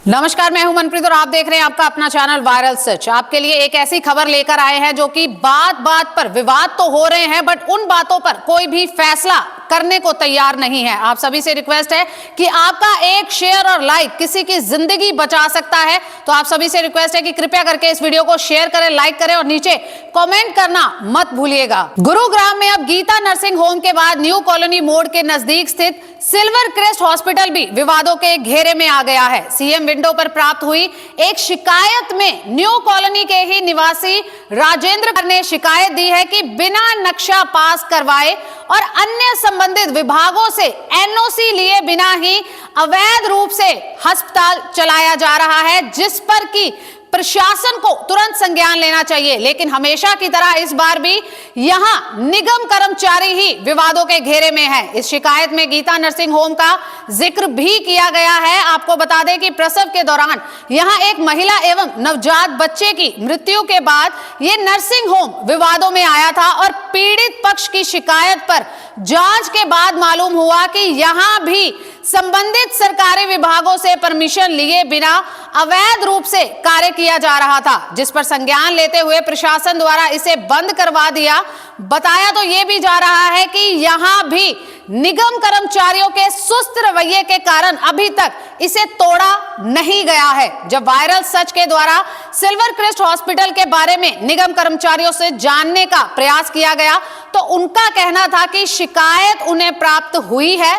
नमस्कार, मैं हूं मनप्रीत और आप देख रहे हैं आपका अपना चैनल वायरल सच। आपके लिए एक ऐसी खबर लेकर आए हैं जो कि बात बात पर विवाद तो हो रहे हैं, बट उन बातों पर कोई भी फैसला करने को तैयार नहीं है। आप सभी से रिक्वेस्ट है कि आपका एक शेयर और लाइक किसी की जिंदगी बचा सकता है, तो आप सभी से रिक्वेस्ट है कि कृपया करके इस वीडियो को शेयर करें, लाइक करें और नीचे कमेंट करना मत भूलिएगा। गुरुग्राम में अब गीता नर्सिंग होम के बाद न्यू कॉलोनी मोड़ के नजदीक स्थित सिल्वर क्रेस्ट हॉस्पिटल भी विवादों के घेरे में आ गया है। सीएम विंडो पर प्राप्त हुई एक शिकायत में न्यू कॉलोनी के ही निवासी राजेंद्र ने शिकायत दी है कि बिना नक्शा पास करवाए और अन्य संबंधित विभागों से एनओसी लिए बिना ही अवैध रूप से अस्पताल चलाया जा रहा है, जिस पर कि प्रशासन को तुरंत संज्ञान लेना चाहिए। लेकिन हमेशा की तरह इस बार भी यहां निगम कर्मचारी ही विवादों के घेरे में है। इस शिकायत में गीता नर्सिंग होम का जिक्र भी किया गया है। आपको बता दें कि प्रसव के दौरान यहां एक महिला एवं नवजात बच्चे की मृत्यु के बाद यह नर्सिंग होम विवादों में आया था और पीड़ित पक्ष की शिकायत पर जांच के बाद मालूम हुआ कि यहां भी संबंधित सरकारी विभागों से परमिशन लिए बिना अवैध रूप से कार्य किया जा रहा था, जिस पर संज्ञान लेते हुए प्रशासन द्वारा इसे बंद करवा दिया। बताया तो यह भी जा रहा है कि यहां भी निगम कर्मचारियों के सुस्त रवैये के कारण अभी तक इसे तोड़ा नहीं गया है। जब वायरल सच के द्वारा सिल्वर क्रेस्ट हॉस्पिटल के बारे में निगम कर्मचारियों से जानने का प्रयास किया गया तो उनका कहना था कि शिकायत उन्हें प्राप्त हुई है,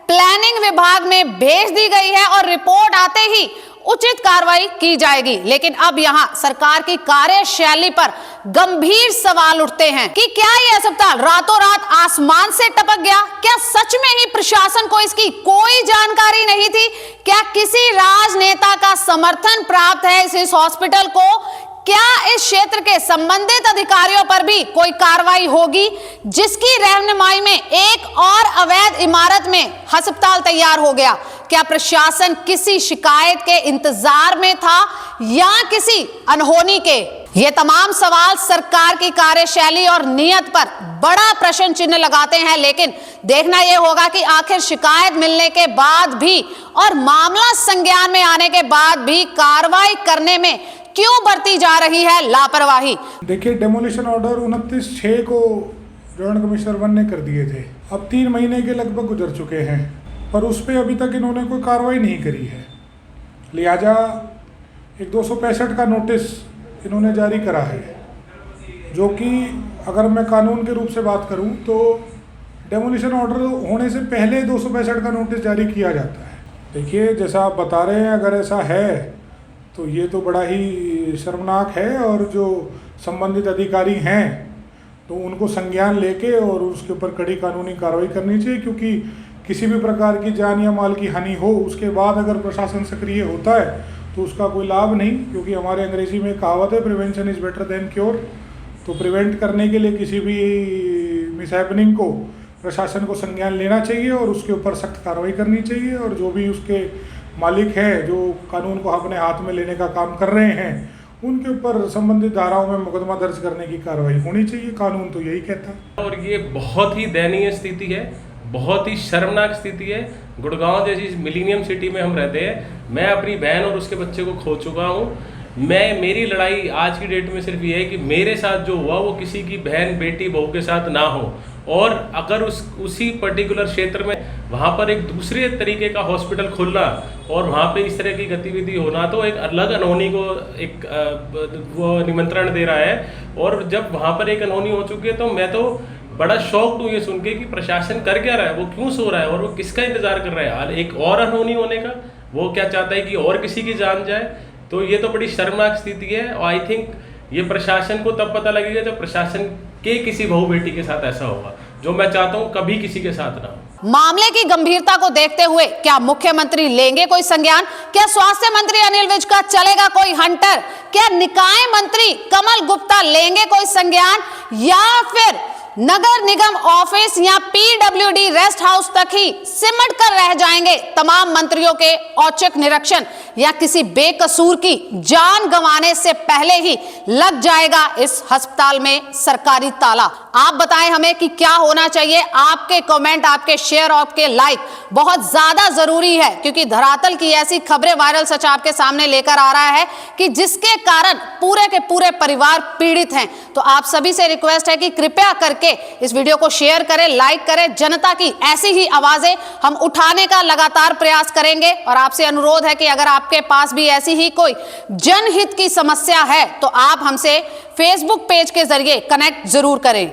प्लानिंग विभाग में भेज दी गई है और रिपोर्ट आते ही उचित कार्रवाई की जाएगी। लेकिन अब यहां सरकार की कार्यशैली पर गंभीर सवाल उठते हैं कि क्या यह अस्पताल रातों रात आसमान से टपक गया? क्या सच में ही प्रशासन को इसकी कोई जानकारी नहीं थी? क्या किसी राजनेता का समर्थन प्राप्त है इस हॉस्पिटल को? क्या इस क्षेत्र के संबंधित अधिकारियों पर भी कोई कार्रवाई होगी, जिसकी रहनुमाई में एक और अवैध इमारत में अस्पताल तैयार हो गया? क्या प्रशासन किसी शिकायत के इंतजार में था या किसी अनहोनी के? ये तमाम सवाल सरकार की कार्यशैली और नियत पर बड़ा प्रश्न चिन्ह लगाते हैं। लेकिन देखना यह होगा कि आखिर शिकायत मिलने के बाद भी और मामला संज्ञान में आने के बाद भी कार्रवाई करने में क्यों बरती जा रही है लापरवाही। देखिए, डेमोलिशन ऑर्डर 29/6 को जॉइंट कमिश्नर 1 ने कर दिए थे। अब 3 महीने के लगभग गुजर चुके हैं, पर उस पर अभी तक इन्होंने कोई कार्रवाई नहीं करी है। लिहाजा एक 265 का नोटिस इन्होंने जारी करा है, जो कि अगर मैं कानून के रूप से बात करूं तो डेमोलिशन ऑर्डर होने से पहले 265 का नोटिस जारी किया जाता है। देखिए, जैसा आप बता रहे हैं, अगर ऐसा है तो ये तो बड़ा ही शर्मनाक है और जो संबंधित अधिकारी हैं तो उनको संज्ञान लेके और उसके ऊपर कड़ी कानूनी कार्रवाई करनी चाहिए, क्योंकि किसी भी प्रकार की जान या माल की हानि हो उसके बाद अगर प्रशासन सक्रिय होता है तो उसका कोई लाभ नहीं, क्योंकि हमारे अंग्रेजी में कहावत है, prevention is better than cure. तो प्रिवेंट करने के लिए किसी भी मिसहैपनिंग को प्रशासन को संज्ञान लेना चाहिए और उसके ऊपर सख्त कार्रवाई करनी चाहिए, और जो भी उसके मालिक है जो कानून को अपने हाथ में लेने का काम कर रहे हैं उनके ऊपर संबंधित धाराओं में मुकदमा दर्ज करने की कार्रवाई होनी चाहिए। कानून तो यही कहता है। और ये बहुत ही दयनीय स्थिति है, बहुत ही शर्मनाक स्थिति है। गुड़गांव जैसी मिलीनियम सिटी में हम रहते हैं। मैं अपनी बहन और उसके बच्चे को खो चुका हूँ। मेरी लड़ाई आज की डेट में सिर्फ ये है कि मेरे साथ जो हुआ वो किसी की बहन, बेटी, बहू के साथ ना हो, और अगर उसी पर्टिकुलर क्षेत्र में वहाँ पर एक दूसरे तरीके का हॉस्पिटल खुलना और वहाँ पे इस तरह की गतिविधि होना तो एक अलग अनहोनी को एक वो निमंत्रण दे रहा है। और जब वहाँ पर एक अनहोनी हो चुकी है तो मैं तो बड़ा शॉक्ड हूँ ये सुन के कि प्रशासन कर क्या रहा है, वो क्यों सो रहा है और वो किसका इंतजार कर रहा है एक और अनहोनी होने का। वो क्या चाहता है कि और किसी की जान जाए? तो ये तो बड़ी शर्मनाक स्थिति है। और आई थिंक ये प्रशासन को तब पता लगेगा जब प्रशासन के किसी बहू बेटी के साथ ऐसा होगा, जो मैं चाहता हूँ कभी किसी के साथ ना हो। मामले की गंभीरता को देखते हुए क्या मुख्यमंत्री लेंगे कोई संज्ञान? क्या स्वास्थ्य मंत्री अनिल विज का चलेगा कोई हंटर? क्या निकाय मंत्री कमल गुप्ता लेंगे कोई संज्ञान, या फिर नगर निगम ऑफिस या पीडब्ल्यूडी रेस्ट हाउस तक ही सिमट कर रह जाएंगे तमाम मंत्रियों के औचक निरीक्षण? या किसी बेकसूर की जान गंवाने से पहले ही लग जाएगा इस अस्पताल में सरकारी ताला। आप बताएं हमें कि क्या होना चाहिए। आपके कमेंट, आपके शेयर, आपके लाइक बहुत ज्यादा जरूरी है, क्योंकि धरातल की ऐसी खबरें वायरल सच आपके सामने लेकर आ रहा है कि जिसके कारण पूरे के पूरे परिवार पीड़ित हैं। तो आप सभी से रिक्वेस्ट है कि कृपया करके इस वीडियो को शेयर करें, लाइक करें। जनता की ऐसी ही आवाजें हम उठाने का लगातार प्रयास करेंगे और आपसे अनुरोध है कि अगर आपके पास भी ऐसी ही कोई जनहित की समस्या है तो आप हमसे फेसबुक पेज के जरिए कनेक्ट जरूर करें।